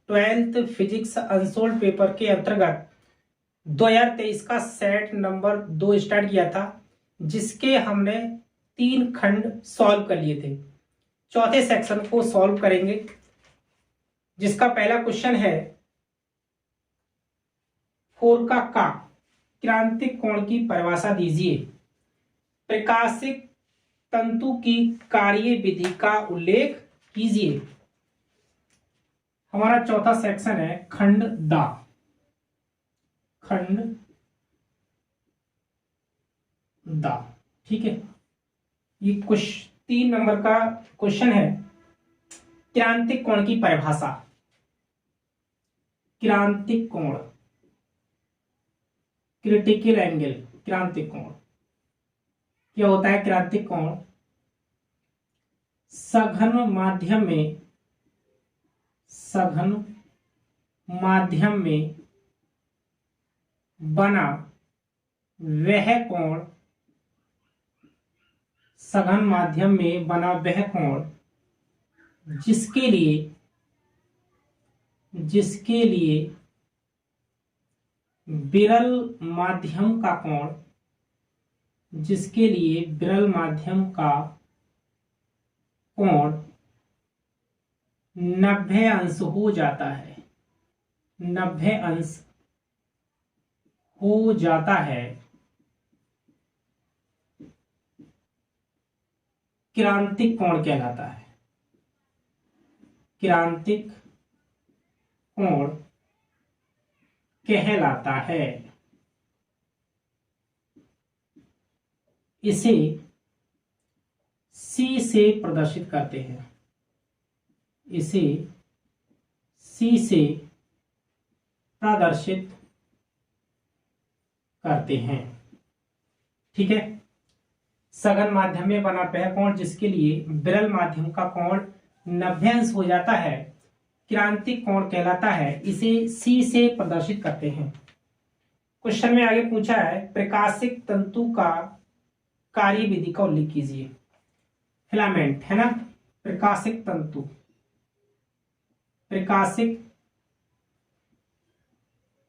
Twelfth physics unsold paper के अंतर्गत 2023 का सेट नंबर 2 स्टार्ट किया था, जिसके हमने 3 खंड सॉल्व कर लिए थे। चौथे सेक्शन को सॉल्व करेंगे, जिसका पहला क्वेश्चन है फोरका का क्रांतिक कोण की परिभाषा दीजिए। प्रकाशिक तंतु की कार्य विधि का उल्लेख कीजिए। हमारा चौथा सेक्शन है खंड दा। खंड दा, ठीक है। ये कुछ 3 नंबर का क्वेश्चन है। क्रांतिक कोण की परिभाषा। क्रांतिक कोण, क्रिटिकल एंगल। क्रांतिक कोण क्या होता है? क्रांतिक कोण सघन माध्यम में बना वह कोण, सघन माध्यम में बना वह कोण जिसके लिए विरल माध्यम का कोण, जिसके लिए विरल माध्यम का कोण 90 अंश हो जाता है। 90 अंश हो जाता है, क्रांतिक कोण कहलाता है। क्रांतिक कोण कहलाता है। इसे C से प्रदर्शित करते हैं। इसे C से प्रदर्शित करते हैं, ठीक है। सघन माध्यम में बना वह कोण जिसके लिए विरल माध्यम का कोण 90 अंश हो जाता है, क्रांतिक कोण कहलाता है। इसे C से प्रदर्शित करते हैं। क्वेश्चन में आगे पूछा है प्रकाशिक तंतु का कार्य विधि का उल्लेख कीजिए। फिलामेंट है ना, प्रकाशिक तंतु। प्रकाशिक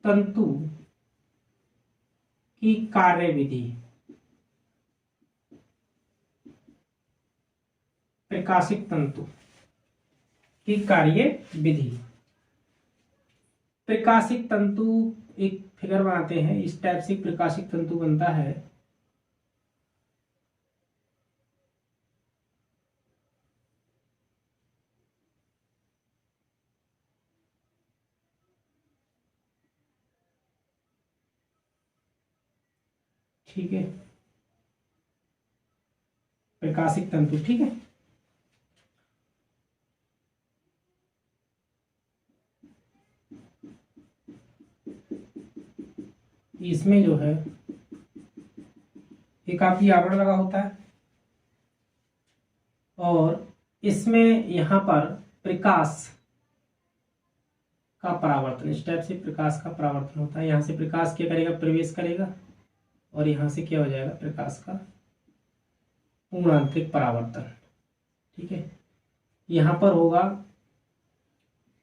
तंतु की कार्य विधि। प्रकाशिक तंतु की कार्य विधि। प्रकाशिक तंतु एक फिगर बनाते हैं। इस टाइप से प्रकाशिक तंतु बनता है। ठीक है, प्रकाशिक तंतु, ठीक है। इसमें जो है एक काफी आवरण लगा होता है और इसमें यहां पर प्रकाश का परावर्तन, इस टाइप से प्रकाश का परावर्तन होता है। यहां से प्रकाश क्या करेगा? प्रवेश करेगा और यहां से क्या हो जाएगा? प्रकाश का पूर्णांतरिक परावर्तन, ठीक है। यहां पर होगा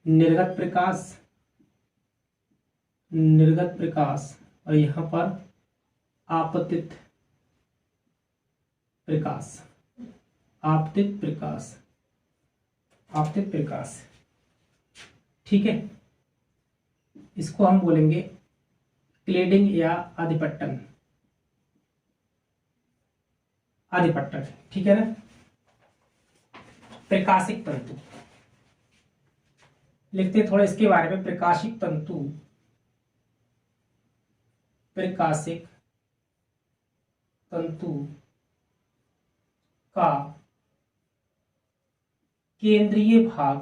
निर्गत प्रकाश और यहां पर आपतित प्रकाश, ठीक है। इसको हम बोलेंगे क्लेडिंग या आधिपट्टन, ठीक है ना। प्रकाशिक तंतु लिखते हैं थोड़ा इसके बारे में। प्रकाशिक तंतु का केंद्रीय भाग,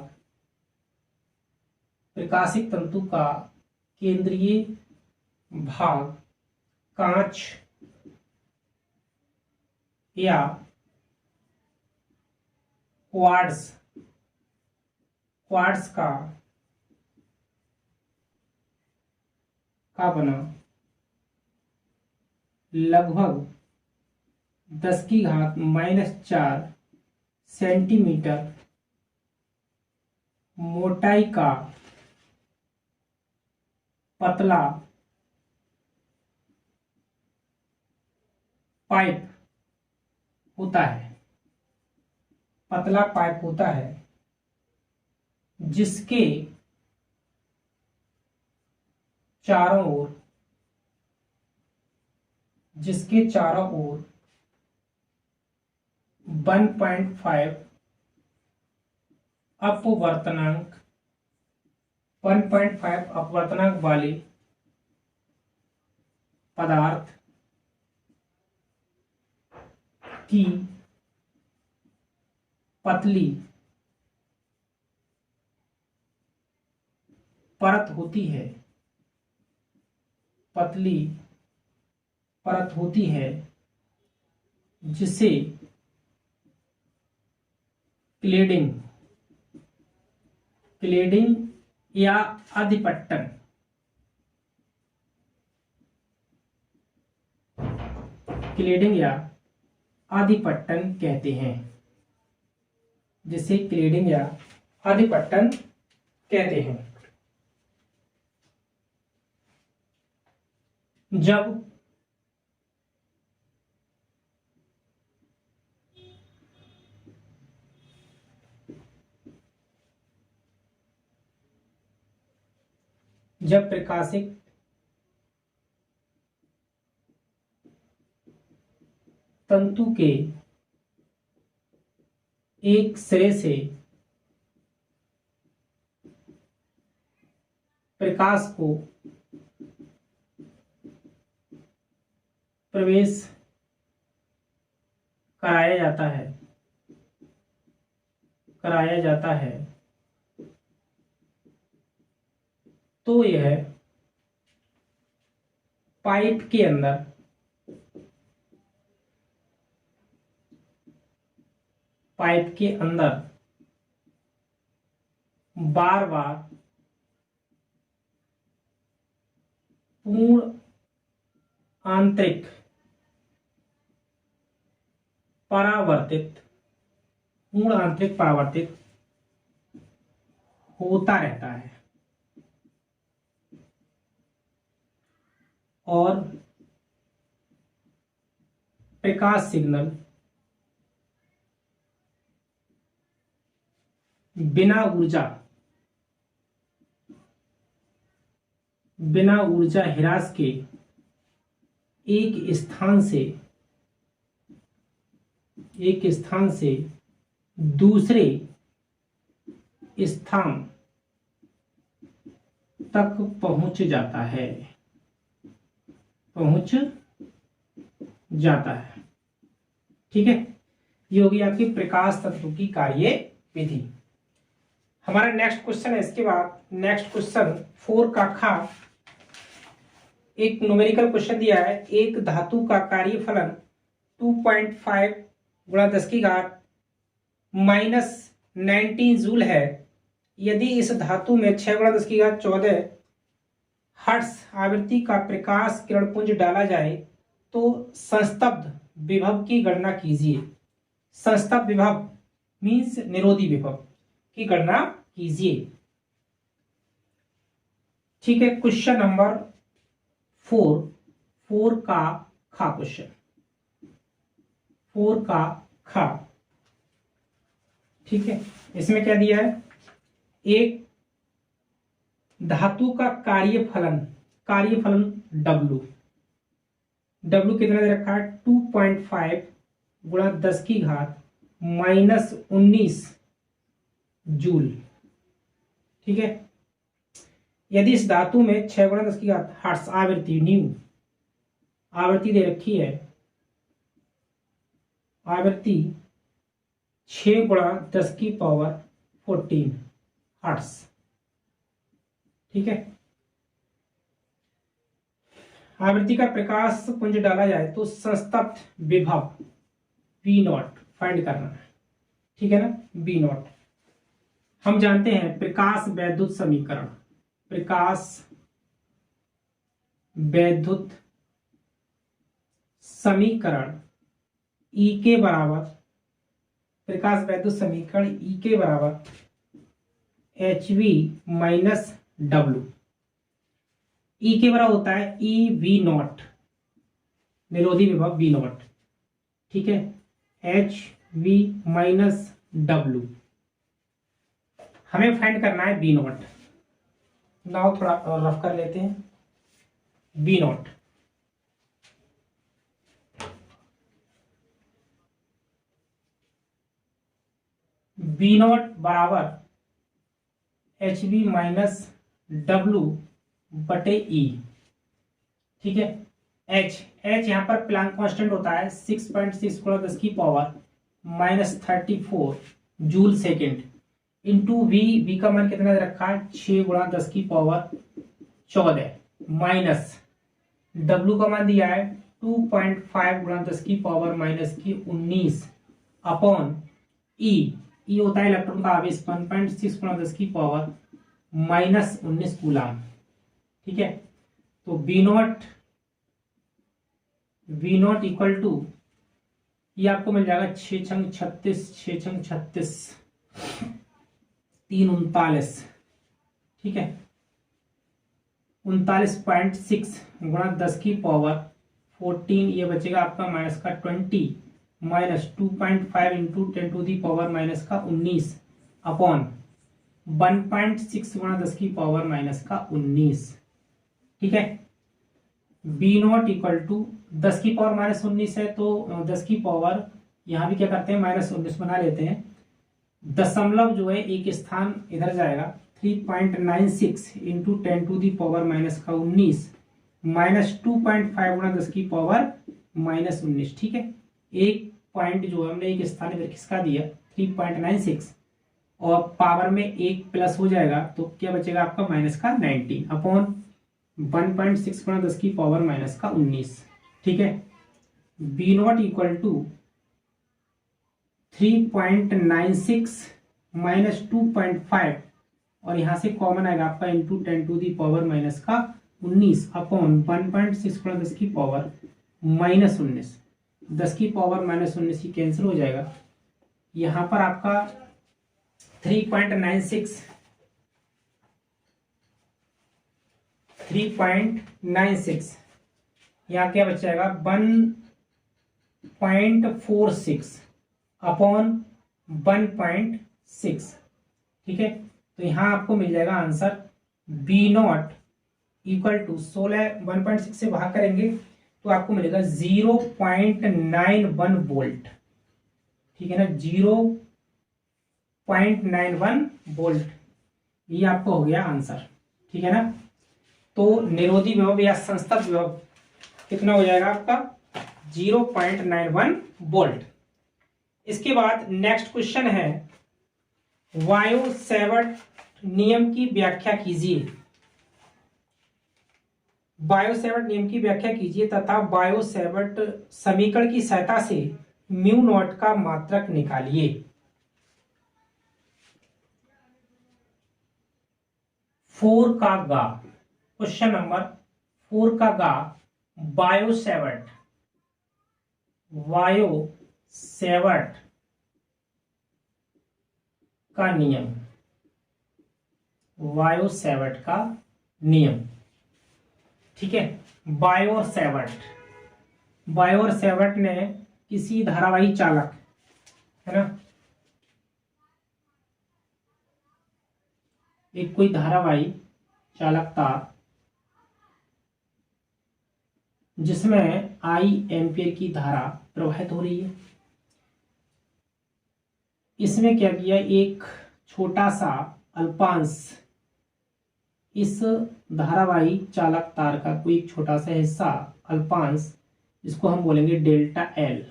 प्रकाशिक तंतु का केंद्रीय भाग कांच या क्वार्ट्ज का बना लगभग 10⁻⁴ सेंटीमीटर मोटाई का पतला पाइप होता है, पतला पाइप होता है जिसके चारों ओर 1.5 अपवर्तनांक वाले पदार्थ की पतली परत होती है जिसे क्लेडिंग या अधिपट्टन कहते हैं, जिसे क्लेडिंग या अधिपट्टन कहते हैं। जब प्रकाशिक तंतु के एक सिरे से प्रकाश को प्रवेश कराया जाता है तो यह पाइप के अंदर बार बार पूर्ण आंतरिक परावर्तित होता रहता है और प्रकाश सिग्नल बिना ऊर्जा ह्रास के एक स्थान से दूसरे स्थान तक पहुंच जाता है। ठीक है, ये होगी आपकी प्रकाश तत्व की कार्य विधि। हमारा नेक्स्ट क्वेश्चन है, इसके बाद नेक्स्ट क्वेश्चन 4 का खा, एक न्यूमेरिकल क्वेश्चन दिया है। एक धातु का कार्यफलन 2.5 गुणा 10 की घात -19 जूल है। यदि इस धातु में 6 गुणा 10 की घात 14 हर्ट्ज आवृत्ति का प्रकाश किरण पुंज डाला जाए तो संस्तब्ध विभव की गणना कीजिए। संस्तब्ध विभव मीन्स निरोधी विभव की गणना कीजिए। ठीक है, क्वेश्चन नंबर 4 का खा क्वेश्चन 4 का खा। ठीक है, इसमें क्या दिया है, एक धातु का कार्यफलन W कितना दे रखा है 2.5 गुणा 10 की घात -19 जूल। ठीक है, यदि इस धातु में 6 गुणा 10 की घात हर्ट्ज आवृत्ति दे रखी है, आवृत्ति 6 गुणा 10 की पावर 14 हर्ट्ज। ठीक है, आवृत्ति का प्रकाश पुंज डाला जाए तो संस्तब्ध विभव V0 फाइंड करना है। ठीक है ना, V0 हम जानते हैं प्रकाश वैद्युत समीकरण E के बराबर, प्रकाश वैद्युत समीकरण E के बराबर HV - W। ई के बराबर होता है ई वी नॉट, निरोधी विभव वी नॉट, ठीक है, एच वी माइनस डब्ल्यू, हमें फाइंड करना है बी नॉट। नाउ थोड़ा रफ कर लेते हैं। बी नॉट बी नॉट बराबर एच बी माइनस डब्ल्यू बटे ई, ठीक है। एच यहाँ पर प्लैंक कांस्टेंट होता है 6.6 गुणा 10 की power minus 34 joule second, into V का मान कितना दे रखा है 6 गुणा 10 की पावर 14, माइनस डब्ल्यू का मान दिया है 2.5 गुणा 10 की पावर माइनस की 19 अपॉन ई होता है इलेक्ट्रॉन का आवेश 1.6 गुणा 10 की पावर माइनस 19 कूलाम, ठीक है। तो बी नॉट इक्वल टू, ये आपको मिल जाएगा 6 छंग 36, 6 छंग 36, 3 39, ठीक है, 39.6 गुणा 10 की पावर 14, ये बचेगा आपका माइनस का 20 minus 2.5 into 10 to the power minus का 19 अपॉन 1.6 गुणा 10 की पावर माइनस का 19, ठीक है। बी नॉट इक्वल टू 10 की पावर माइनस 19 है, तो 10 की पावर यहां भी क्या करते हैं माइनस 19 बना लेते हैं, दशमलव जो है एक स्थान इधर जाएगा, 3.96 into 10 to the power minus का 19 माइनस 2.5 गुणा 10 की पावर माइनस 19, ठीक है। एक पॉइंट जो है हमने एक स्थान इधर किसका दिया 3.96 और पावर में एक प्लस हो जाएगा, तो क्या बचेगा आपका माइनस का 19 अपॉन 1.6 गुणा 10 की पावर माइनस का 19, ठीक है। बी नॉट इक्वल टू 3.96 माइनस 2.5 और यहां से कॉमन आएगा आपका into 10 to the power minus का 19 अपॉन 1.6 गुणा 10 की पावर माइनस 19, 10 की पावर माइनस 19 ही कैंसिल हो जाएगा। यहां पर आपका 3.96 यहाँ क्या बच जाएगा 1.46 अपॉन 1.6, ठीक है। तो यहां आपको मिल जाएगा answer B naught equal to 16 1.6 से भाग करेंगे तो आपको मिलेगा 0.91 वोल्ट, ठीक है ना, 0.91 वोल्ट, ये आपको हो गया आंसर, ठीक है ना। तो निरोधी विभव या संस्तभ विभव कितना हो जाएगा आपका 0.91 वोल्ट। इसके बाद नेक्स्ट क्वेश्चन है वायो सेवर्ट नियम की व्याख्या कीजिए। बायो सेवर्ट नियम की व्याख्या कीजिए तथा बायो सेवर्ट समीकरण की सहायता से म्यू नॉट का मात्रक निकालिए। क्वेश्चन नंबर 4 का गा बायो सेवर्ट का नियम, वायो सेवर्ट का नियम, ठीक है। बायो सेवर्ट ने किसी धारावाही चालक, है ना, एक कोई धारावाही चालक था जिसमें आई एम्पियर की धारा प्रवाहित हो रही है। इसमें क्या किया, एक छोटा सा अल्पांश इस धारावाही चालक तार का कोई एक छोटा सा हिस्सा अल्पांश, इसको हम बोलेंगे डेल्टा एल,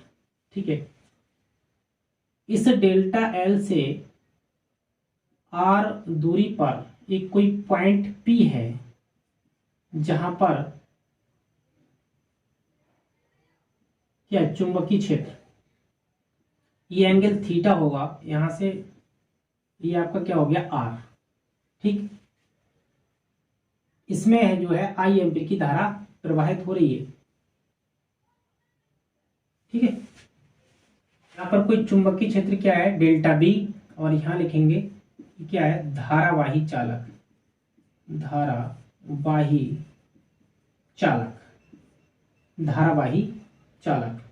ठीक है। इस डेल्टा एल से आर दूरी पर एक कोई पॉइंट पी है जहां पर क्या चुंबकीय क्षेत्र, ये एंगल थीटा होगा, यहां से ये आपका क्या हो गया आर, ठीक। इसमें है जो है आई एम्पीयर की धारा प्रवाहित हो रही है, ठीक है। यहां पर कोई चुंबकीय क्षेत्र क्या है डेल्टा बी, और यहां लिखेंगे क्या है धारावाही चालक, धारावाही चालक, धारावाही चालक।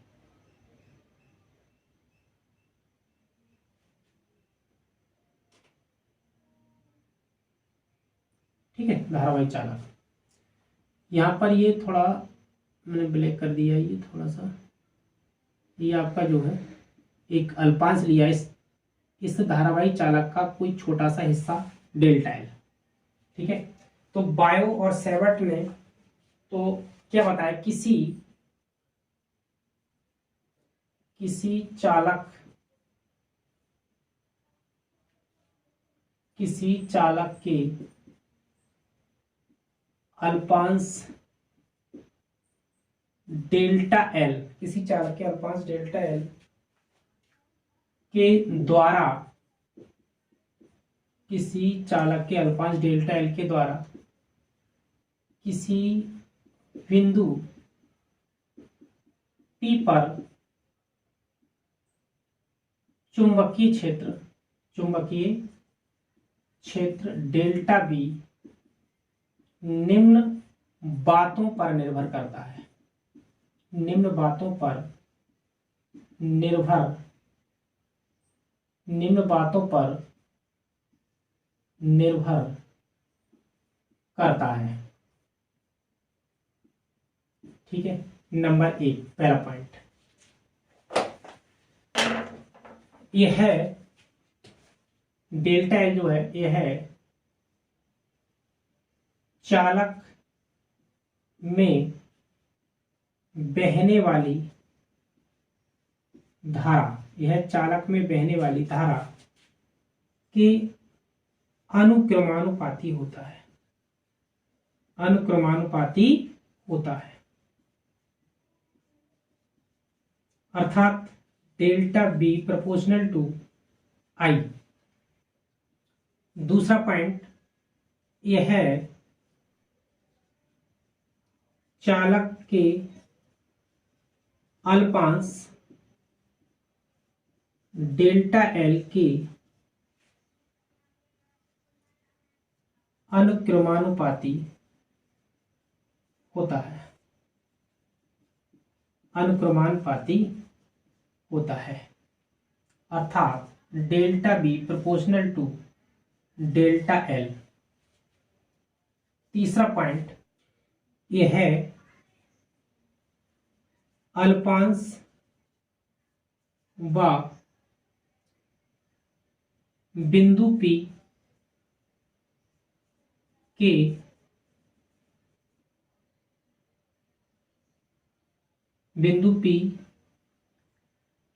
ठीक है, धारावाही चालक। यहाँ पर ये थोड़ा मैंने ब्लैक कर दिया, ये थोड़ा सा, ये आपका जो है एक अल्पांश लिया इस धारावाही चालक का कोई छोटा सा हिस्सा डेल्टा एल। ठीक है, तो बायो और सेवर्ट ने तो क्या बताया, किसी चालक के अल्पांश डेल्टा एल, किसी चालक के अल्पांश डेल्टा एल के द्वारा, किसी चालक के अल्पांश डेल्टा एल के द्वारा किसी बिंदु P पर चुंबकीय क्षेत्र डेल्टा बी निम्न बातों पर निर्भर करता है, निम्न बातों पर निर्भर करता है। ठीक है, नंबर 1 पहला पॉइंट यह है, डेल्टा एल जो है यह है चालक में बहने वाली धारा, यह चालक में बहने वाली धारा के अनुक्रमानुपाती होता है, अनुक्रमानुपाती होता है। अर्थात डेल्टा बी प्रोपोर्शनल टू आई। दूसरा पॉइंट यह है चालक के अल्पांश डेल्टा एल के अनुक्रमानुपाती होता है, अनुक्रमानुपाती होता है। अर्थात delta B proportional to delta L. तीसरा पॉइंट यह है अल्पांश व बिंदु P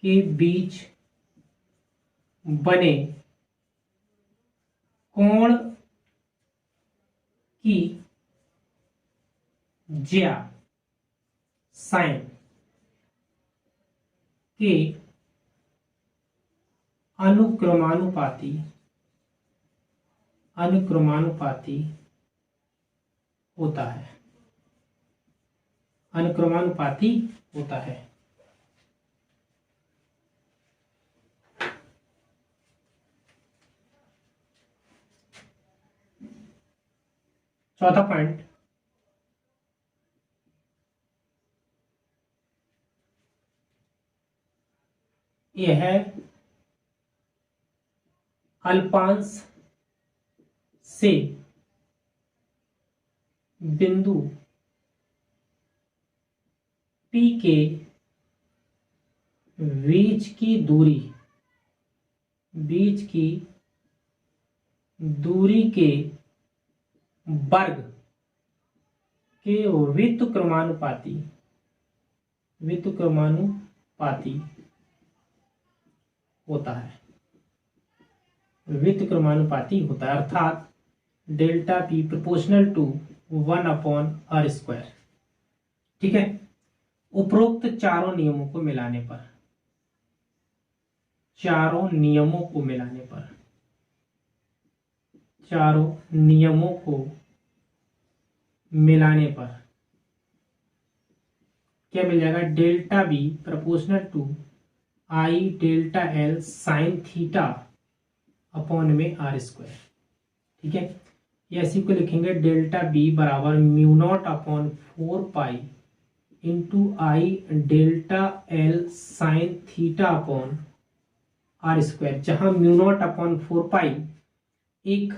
के बीच बने कोण की ज्या साइन के अनुक्रमानुपाती होता है, अनुक्रमानुपाती होता है। चौथा पॉइंट यह है अल्पांश से बिंदु P के बीच की दूरी के वर्ग के व्युत्क्रमानुपाती होता है, व्युत्क्रमानुपाती होता है। अर्थात delta P proportional to 1/r²। ठीक है, उपरोक्त चारों नियमों को मिलाने पर क्या मिल जाएगा, delta B proportional to I delta L sine theta upon में r²। ठीक है, या इसी को लिखेंगे डेल्टा बी बराबर mu naught upon 4 pi into I delta L sine theta upon R square, जहां म्यू नॉट अपॉन 4 पाई एक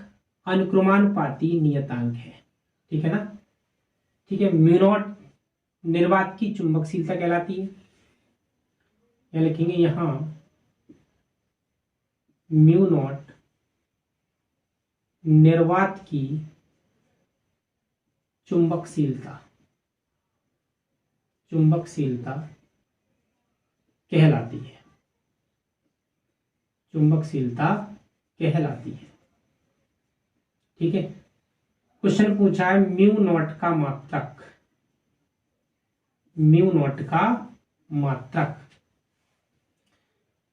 अनुक्रमानुपाती नियतांक है। ठीक है ना। ठीक है, म्यू नॉट निर्वात की चुंबकशीलता कहलाती है, या लिखेंगे यहां म्यू नॉट निर्वात की चुंबकशीलता कहलाती है, चुंबकशीलता कहलाती है। ठीक है, क्वेश्चन पूछा है म्यू नॉट का मात्रक, म्यू नॉट का मात्रक।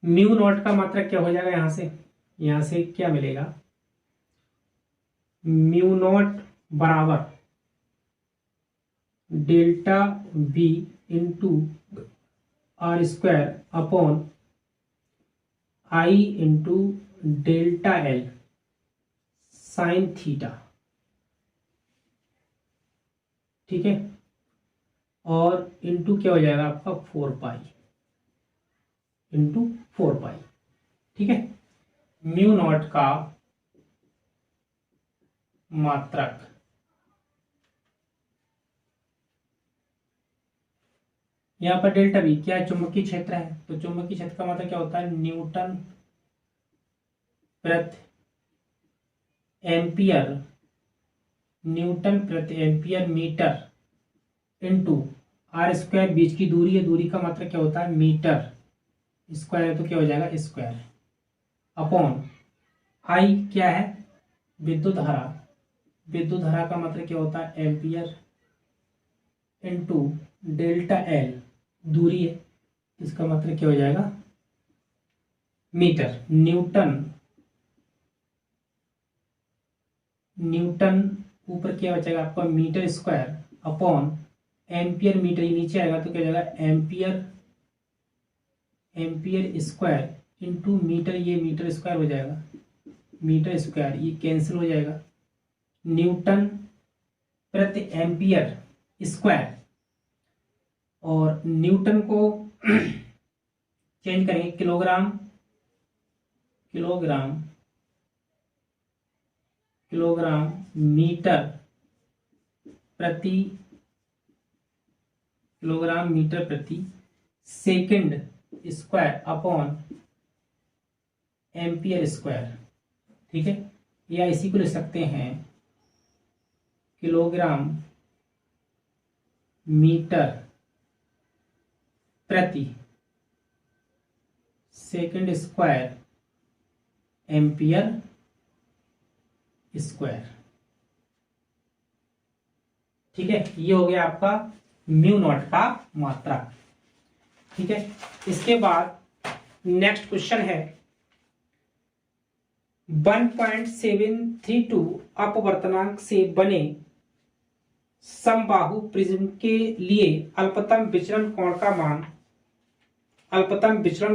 म्यू नॉट का मात्रक क्या हो जाएगा, यहां से क्या मिलेगा, म्यू नॉट बराबर delta B into R square upon I into delta L sine theta. ठीक है, और इंटू क्या हो जाएगा आपका 4 पाई इंटू 4 पाई। ठीक है, म्यू नॉट का मात्रक। यहां पर डेल्टा बी क्या है, चुंबकीय क्षेत्र है, तो चुंबकीय क्षेत्र का मतलब क्या होता है, न्यूटन प्रति एम्पियर, न्यूटन प्रति ampere metre into R square, बीच की दूरी है, दूरी का मतलब क्या होता है मीटर, स्क्वायर है तो क्या हो जाएगा स्क्वायर, अपॉन आई क्या है विद्युत धारा, विद्युत धारा का मतलब क्या होता है एम्पियर इंटू डेल्टा एल दूरी है, इसका मतलब क्या हो जाएगा मीटर। न्यूटन ऊपर क्या बचेगा आपका metre square upon ampere, metre ही नीचे आएगा तो क्या हो जाएगा एम्पियर स्क्वायर इंटू मीटर, ये मीटर स्क्वायर हो जाएगा, मीटर स्क्वायर ये कैंसिल हो जाएगा, न्यूटन प्रति एम्पियर स्क्वायर, और न्यूटन को चेंज करेंगे किलोग्राम मीटर प्रति second square upon ampere square. ठीक है, या इसी को लिख सकते हैं किलोग्राम मीटर प्रति सेकंड स्क्वायर एम्पियर स्क्वायर। ठीक है, ये हो गया आपका म्यू नॉट का मात्रा। ठीक है, इसके बाद नेक्स्ट क्वेश्चन है 1.732 अपवर्तनांक से बने समबाहु प्रिज्म के लिए अल्पतम विचलन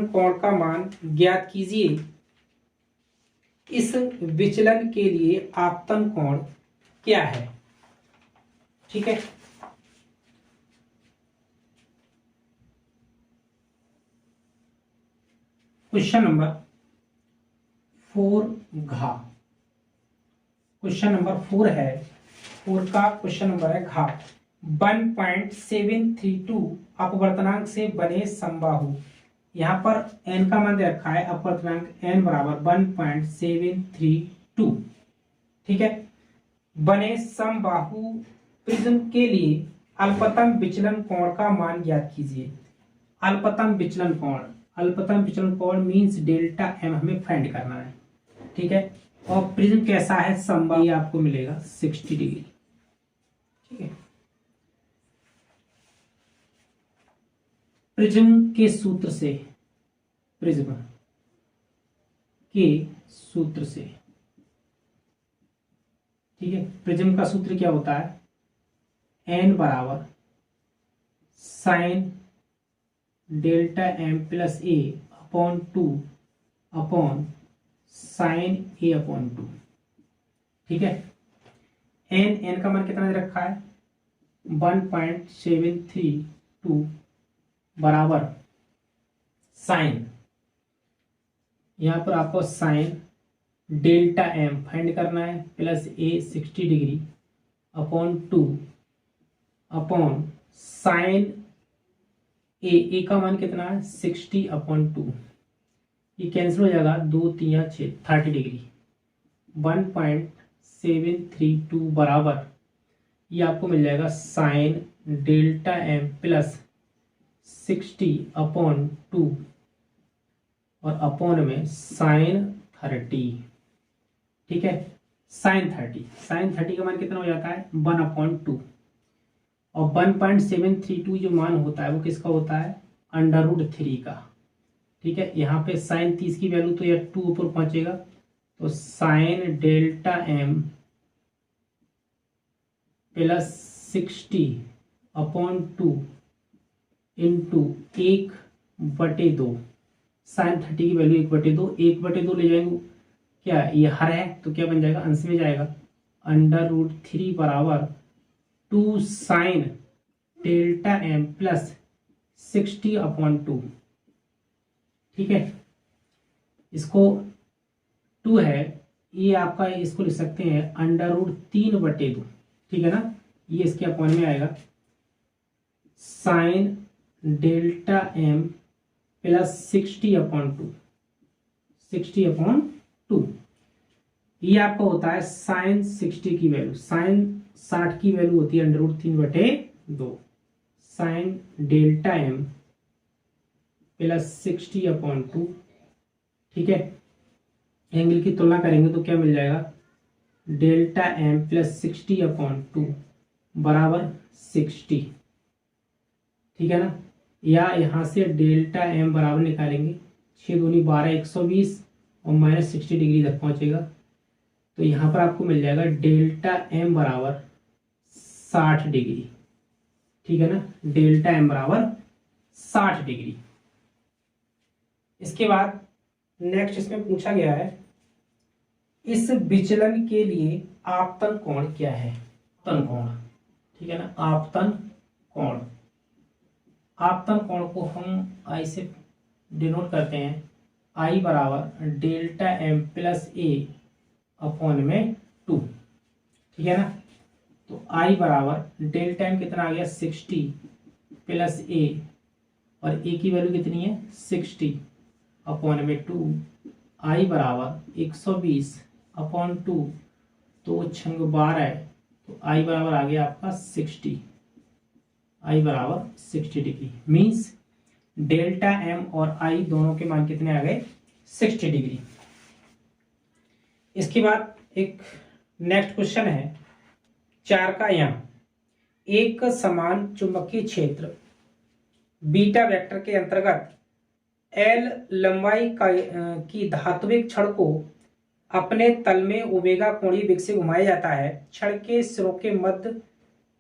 कोण का मान ज्ञात कीजिए। इस विचलन के लिए आपतन कोण क्या है। ठीक है, क्वेश्चन नंबर 4 घा, क्वेश्चन नंबर 4 है, 4 का क्वेश्चन नंबर है घा। 1.732 अपवर्तनांक से बने समबाहु, यहाँ पर n का मान दे रखा है, अपवर्तनांक n बराबर 1.732। ठीक है, बने समबाहु प्रिज्म के लिए अल्पतम विचलन कोण का मान ज्ञात कीजिए। अल्पतम विचलन कोण मींस डेल्टा m हमें फाइंड करना है। ठीक है, और प्रिज्म कैसा है समबाहु, आपको मिलेगा 60 डिग्री। ठीक है, प्रिज्म के सूत्र से ठीक है, प्रिज्म का सूत्र क्या होता है, n बराबर sine delta m plus a upon 2 upon sine a upon 2। ठीक है, एन का मान कितना दे रखा है 1.732 बराबर साइन, यहाँ पर आपको साइन डेल्टा एम फाइंड करना है प्लस ए 60 डिग्री अपॉन 2 अपॉन साइन ए का मान कितना है 60 अपॉन 2, ये कैंसिल हो जाएगा, 2 3 6 30 डिग्री 1.732 बराबर ये आपको मिल जाएगा sine delta M plus 60 upon 2 और अपॉन में साइन 30। ठीक है, साइन 30 का मान कितना हो जाता है 1/2 और 1.732 जो मान होता है वो किसका होता है √3 का। ठीक है, यहाँ पे साइन 30 की वैल्यू तो यह 2 ऊपर पहुंचेगा, तो sine delta M plus 60 upon 2 into 1/2, sine 30 की वैल्यू 1/2 ले जाएंगे, क्या ये हर है तो क्या बन जाएगा अंश में जाएगा, √3 बराबर 2 sine delta M plus 60 upon 2। ठीक है, इसको 2 है, ये आपका इसको लिख सकते हैं √3/2। ठीक है ना, ये इसके अपॉन में आएगा sine delta M plus 60 upon 2। ये आपका होता है साइन 60 की वैल्यू, साइन 60 की वैल्यू होती है √3/2 sine delta M plus 60 upon 2। ठीक है, एंगल की तुलना करेंगे तो क्या मिल जाएगा डेल्टा एम प्लस 60 अपॉन 2 बराबर 60। ठीक है ना, या यहाँ से डेल्टा एम बराबर निकालेंगे 6 दूनी 12 120 और माइनस 60 डिग्री तक पहुंचेगा, तो यहाँ पर आपको मिल जाएगा डेल्टा एम बराबर 60 डिग्री। ठीक है ना, डेल्टा एम बराबर 60 डिग्री। इसके बाद नेक्स्ट इसमें पूछा गया है इस विचलन के लिए आपतन कोण क्या है, आपतन कोण। ठीक है ना, आपतन कोण, आपतन कोण को हम आई से डिनोट करते हैं, आई बराबर डेल्टा एम प्लस ए अपॉन में 2। ठीक है ना, तो आई बराबर डेल्टा एम कितना आ गया 60 प्लस ए और ए की वैल्यू कितनी है 60 अपॉन में 2, आई बराबर 120 अपॉन 2, तो 6 12 है, तो आई बराबर आ गया आपका 60, आई बराबर 60 डिग्री। मीन्स डेल्टा एम और आई दोनों के मान कितने आ गए 60 डिग्री। इसके बाद एक नेक्स्ट क्वेश्चन है 4 का, यहाँ एक समान चुंबकीय क्षेत्र बीटा वेक्टर के अंतर्गत एल लंबाई की धात्विक छड़ को अपने तल में ओमेगा कोणीय वेग से घुमाया जाता है। छड़ के सिरों के मध्य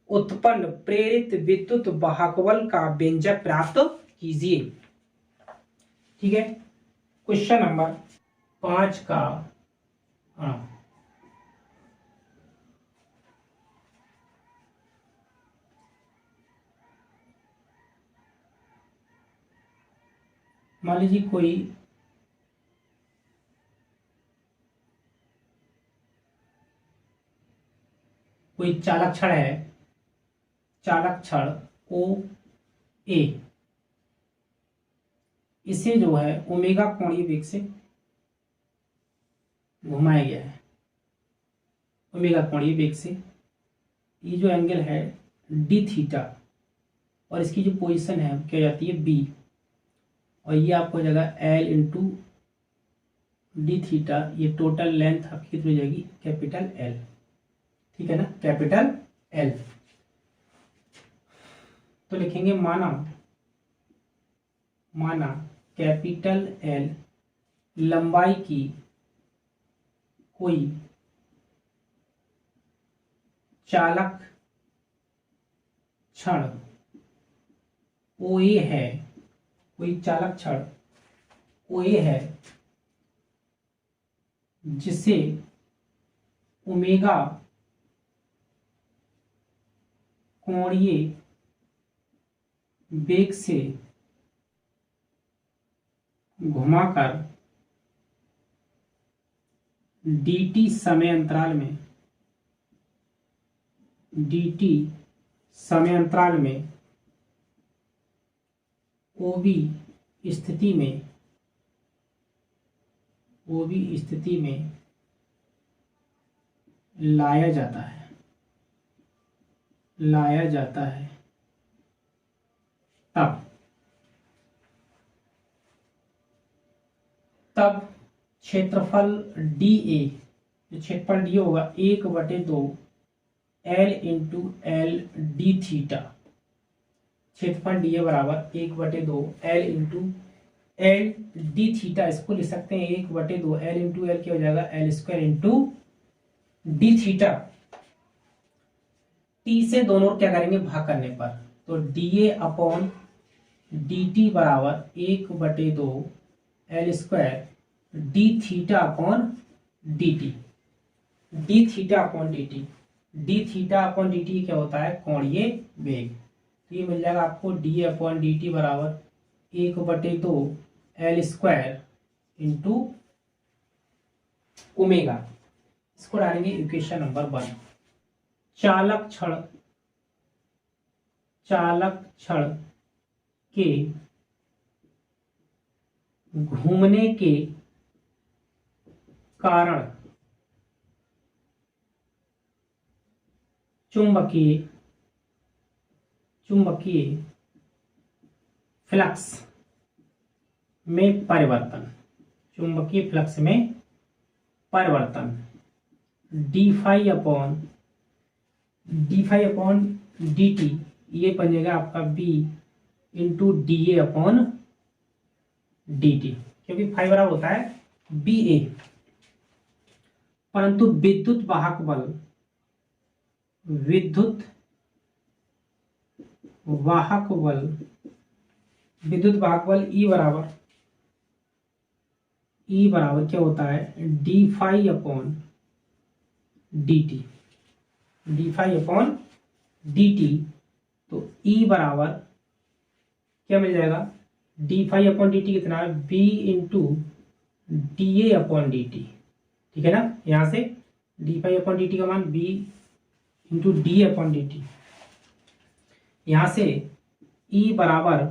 उत्पन्न प्रेरित विद्युत वाहक बल का व्यंजक प्राप्त कीजिए। ठीक है, क्वेश्चन नंबर 5 का मान लीजिए कोई चालक छड़ है, चालक छड़ ओ ए, इसे जो है ओमेगा कोणीय वेग से घुमाया गया है, ओमेगा कोणीय वेग से। ये जो एंगल है डी थीटा और इसकी जो पोजीशन है क्या जाती है बी, और ये आपको हो जाएगा एल इंटू डी थीटा, ये टोटल लेंथ आपकी कितनी हो जाएगी कैपिटल एल। ठीक है ना, कैपिटल एल। तो लिखेंगे माना कैपिटल एल लंबाई की कोई चालक छड़ ओ ए है, कोई चालक छड़ ओ ए है जिसे ओमेगा कोणीय वेग से घुमाकर dt समय अंतराल में OB स्थिति में लाया जाता है तब क्षेत्रफल DA, जो क्षेत्रफल DA होगा 1/2 L into L D theta. क्षेत्रफल DA बराबर 1/2 L into L D theta. इसको लिख सकते हैं 1/2 L इंटू एल क्या हो जाएगा L² into D theta. T से दोनों ओर क्या करेंगे भाग करने पर, तो DA अपॉन DT बराबर 1/2 L² D theta upon DT। D theta upon DT क्या होता है कोणीय वेग। तो ये मिल जाएगा आपको DA अपॉन DT बराबर 1/2 L² इंटू ओमेगा। इसको डालेंगे इक्वेशन नंबर 1। चालक छड़ के घूमने के कारण चुंबकीय फ्लक्स में परिवर्तन, d फाई अपॉन dt ये बनेगा आपका b into DA upon DT, क्योंकि फाई बराबर होता है BA। परंतु विद्युत वाहक बल E बराबर क्या होता है d फाई अपॉन dt। तो E बराबर क्या मिल जाएगा d फाई अपॉन dt कितना है b into DA upon dt। ठीक है ना, यहां से d फाई अपॉन dt का मान b into DA upon dt। यहां से E बराबर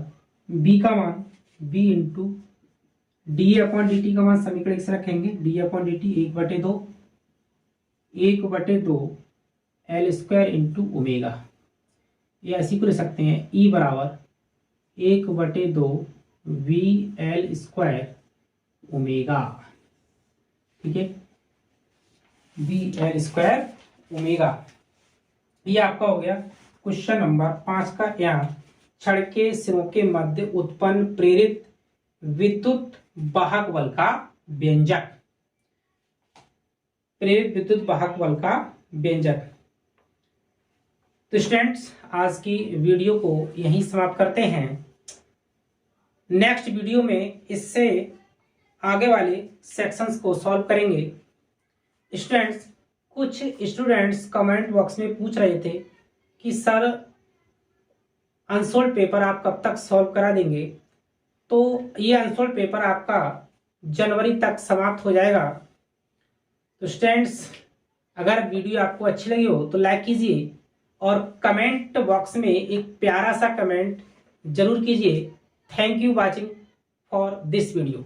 b का मान b into DA upon dt का मान समीकरण से रखेंगे DA upon dt 1/2 L² into omega. ये ऐसी को ले सकते हैं E बराबर 1/2 VL² ओमेगा। ठीक है, VL² ओमेगा। ये आपका हो गया क्वेश्चन नंबर 5 का। यहाँ छड़ के सिरों के मध्य उत्पन्न प्रेरित विद्युत वाहक बल का व्यंजक। तो स्टूडेंट्स आज की वीडियो को यहीं समाप्त करते हैं। नेक्स्ट वीडियो में इससे आगे वाले सेक्शंस को सॉल्व करेंगे। स्टूडेंट्स, कुछ स्टूडेंट्स कमेंट बॉक्स में पूछ रहे थे कि सर अनसोल्ड पेपर आप कब तक सॉल्व करा देंगे। तो ये अनसोल्ड पेपर आपका जनवरी तक समाप्त हो जाएगा। तो स्टूडेंट्स, अगर वीडियो आपको अच्छी लगी हो तो लाइक कीजिए और कमेंट बॉक्स में एक प्यारा सा कमेंट जरूर कीजिए। Thank you watching for this video.